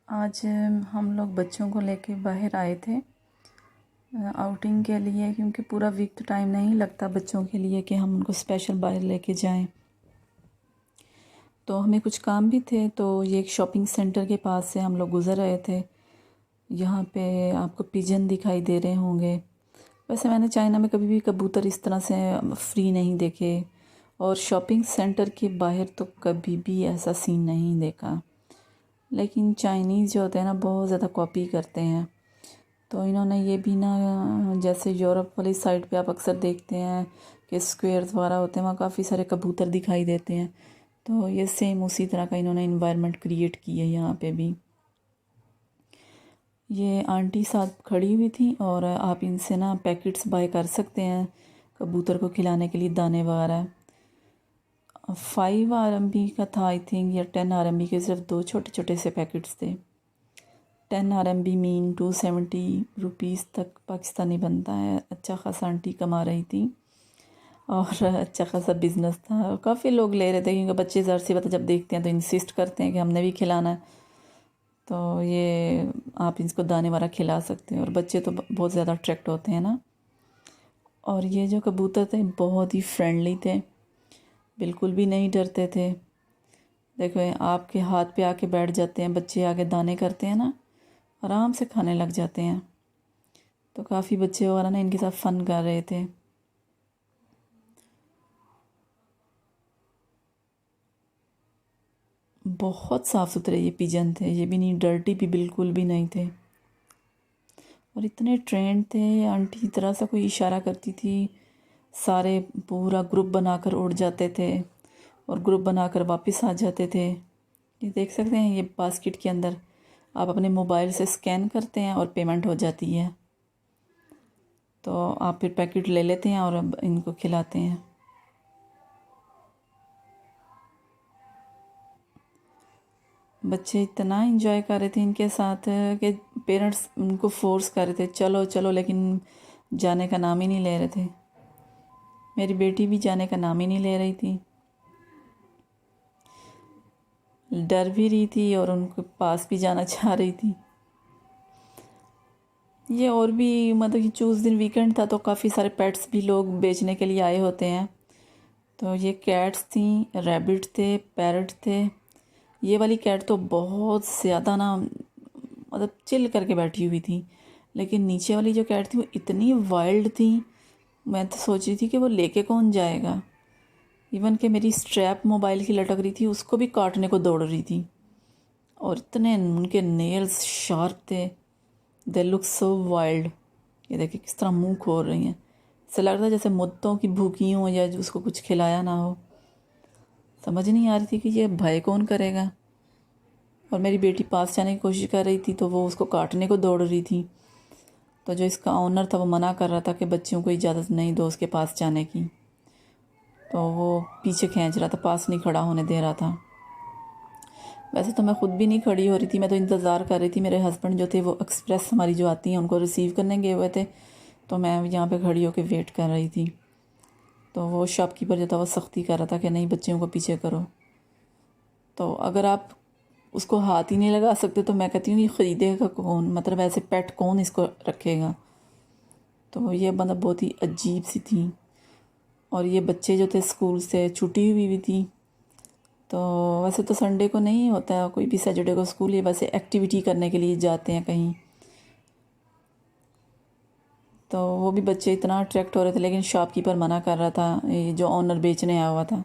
आज हम लोग बच्चों को लेके बाहर आए थे आउटिंग के लिए, क्योंकि पूरा वीक तो टाइम नहीं लगता बच्चों के लिए कि हम उनको स्पेशल बाहर लेके जाएं। तो हमें कुछ काम भी थे, तो ये एक शॉपिंग सेंटर के पास से हम लोग गुज़र रहे थे। यहाँ पे आपको पिजन दिखाई दे रहे होंगे। वैसे मैंने चाइना में कभी भी कबूतर इस तरह से फ्री नहीं देखे, और शॉपिंग सेंटर के बाहर तो कभी भी ऐसा सीन नहीं देखा। लेकिन चाइनीज़ जो होते हैं ना, बहुत ज़्यादा कॉपी करते हैं। तो इन्होंने ये भी ना, जैसे यूरोप वाली साइड पे आप अक्सर देखते हैं कि स्क्वेयर्स वगैरह होते हैं, वहाँ काफ़ी सारे कबूतर दिखाई देते हैं। तो ये सेम उसी तरह का इन्होंने इन्वायरमेंट क्रिएट की है यहाँ पे भी। ये आंटी साथ खड़ी हुई थी, और आप इनसे ना पैकेट्स बाय कर सकते हैं कबूतर को खिलाने के लिए, दाने वगैरह। 5 RMB का था आई थिंक, या 10 RMB के सिर्फ 2 छोटे छोटे से पैकेट्स थे। 10 RMB मीन 270 रुपीज़ तक पाकिस्तानी बनता है। अच्छा खासा आंटी कमा रही थी, और अच्छा खासा बिज़नेस था। काफ़ी लोग ले रहे थे, क्योंकि बच्चे ज़ाहिर सी बात है जब देखते हैं तो इंसिस्ट करते हैं कि हमने भी खिलाना है। तो ये आप इसको दाने वाला खिला सकते हैं, और बच्चे तो बहुत ज़्यादा अट्रैक्ट होते हैं ना। और ये जो कबूतर थे बहुत ही फ्रेंडली थे, बिल्कुल भी नहीं डरते थे। देखो, आपके हाथ पे आके बैठ जाते हैं, बच्चे आगे दाने करते हैं ना, आराम से खाने लग जाते हैं। तो काफ़ी बच्चे वगैरह ना इनके साथ फ़न कर रहे थे। बहुत साफ़ सुथरे ये पिजन थे, ये भी नहीं डर्टी भी बिल्कुल भी नहीं थे, और इतने ट्रेंड थे। आंटी तरह सा कोई इशारा करती थी, सारे पूरा ग्रुप बनाकर उड़ जाते थे, और ग्रुप बनाकर वापस आ जाते थे। ये देख सकते हैं, ये बास्केट के अंदर आप अपने मोबाइल से स्कैन करते हैं और पेमेंट हो जाती है। तो आप फिर पैकेट ले लेते हैं और अब इनको खिलाते हैं। बच्चे इतना इंजॉय कर रहे थे इनके साथ कि पेरेंट्स उनको फोर्स कर रहे थे, चलो चलो, लेकिन जाने का नाम ही नहीं ले रहे थे। मेरी बेटी भी जाने का नाम ही नहीं ले रही थी, डर भी रही थी और उनके पास भी जाना चाह रही थी। ये और भी मतलब कि उस दिन वीकेंड था, तो काफ़ी सारे पेट्स भी लोग बेचने के लिए आए होते हैं। तो ये कैट्स थी, रैबिट थे, पैरट थे। ये वाली कैट तो बहुत ज़्यादा ना, मतलब चिल करके बैठी हुई थी। लेकिन नीचे वाली जो कैट थी वो इतनी वाइल्ड थी, मैं तो सोच रही थी कि वो लेके कौन जाएगा। इवन कि मेरी स्ट्रैप मोबाइल की लटक रही थी, उसको भी काटने को दौड़ रही थी। और इतने उनके नेल्स शार्प थे, दे लुक सो वाइल्ड। ये देखिए किस तरह मुंह खोल रही हैं, ऐसा लग रहा है जैसे मुद्दों की भूखी हों या उसको कुछ खिलाया ना हो। समझ नहीं आ रही थी कि ये भय कौन करेगा। और मेरी बेटी पास जाने की कोशिश कर रही थी, तो वो उसको काटने को दौड़ रही थी। तो जो इसका ऑनर था वो मना कर रहा था कि बच्चियों को इजाज़त नहीं दो उसके पास जाने की। तो वो पीछे खींच रहा था, पास नहीं खड़ा होने दे रहा था। वैसे तो मैं ख़ुद भी नहीं खड़ी हो रही थी, मैं तो इंतज़ार कर रही थी। मेरे हस्बैंड जो थे वो एक्सप्रेस हमारी जो आती हैं उनको रिसीव करने गए हुए थे, तो मैं यहाँ पे खड़ी होकर वेट कर रही थी। तो वो शॉपकीपर जो था वो सख्ती कर रहा था कि नहीं, बच्चियों को पीछे करो। तो अगर आप उसको हाथ ही नहीं लगा सकते तो मैं कहती हूँ ये ख़रीदेगा कौन, मतलब ऐसे पेट कौन इसको रखेगा। तो ये मतलब बहुत ही अजीब सी थी। और ये बच्चे जो थे स्कूल से छुट्टी हुई भी थी, तो वैसे तो संडे को नहीं होता कोई भी, सैटरडे को स्कूल, ये वैसे एक्टिविटी करने के लिए जाते हैं कहीं। तो वो भी बच्चे इतना अट्रैक्ट हो रहे थे, लेकिन शॉपकीपर मना कर रहा था, ये जो ऑनर बेचने आया हुआ था।